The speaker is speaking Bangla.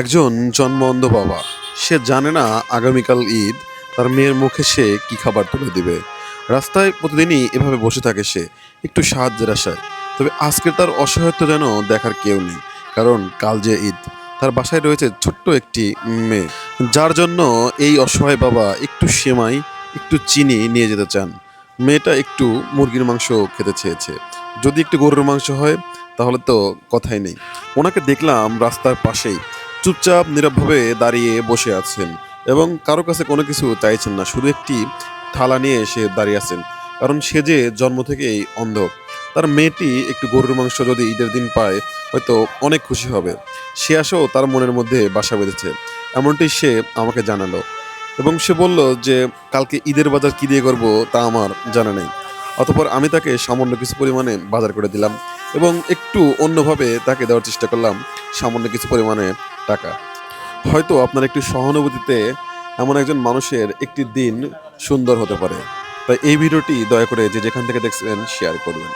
একজন জন্মঅন্ধ বাবা, সে জানে না আগামীকাল ঈদ, তার মেয়ের মুখে সে কি খাবার তুলে দিবে। রাস্তায় প্রতিদিনই এভাবে বসে থাকে সে, একটু সাহায্যের আশায়। তবে আজকে তার অসহায়ত্ব যেন দেখার কেউ নেই, কারণ কাল যে ঈদ। তার বাসায় রয়েছে ছোট্ট একটি মেয়ে, যার জন্য এই অসহায় বাবা একটু সেমাই, একটু চিনি নিয়ে যেতে চান। মেয়েটা একটু মুরগির মাংস খেতে চেয়েছে, যদি একটু গরুর মাংস হয় তাহলে তো কথাই নেই। ওনাকে দেখলাম রাস্তার পাশেই চুপচাপ নীরবভাবে দাঁড়িয়ে বসে আছেন এবং কারো কাছে কোনো কিছু চাইছেন না, শুধু একটি থালা নিয়ে সে দাঁড়িয়ে আছেন। কারণ সে যে জন্ম থেকেই অন্ধ। তার মেয়েটি একটু গরুর মাংস যদি ঈদের দিন পায়, হয়তো অনেক খুশি হবে। সে আসেও তার মনের মধ্যে বাসা বেঁধেছে, এমনটি সে আমাকে জানালো। এবং সে বলল যে কালকে ঈদের বাজার কী দিয়ে করব তা আমার জানা নেই। অতঃপর আমি তাকে সামান্য কিছু পরিমাণে বাজার করে দিলাম এবং একটু অন্যভাবে তাকে দেওয়ার চেষ্টা করলাম সামান্য কিছু পরিমাণে টাকা। হয়তো আপনার একটু সহানুভূতিতে এমন একজন মানুষের একটি দিন সুন্দর হতে পারে। তাই এই ভিডিওটি দয়া করে যে যেখান থেকে দেখছেন শেয়ার করবেন।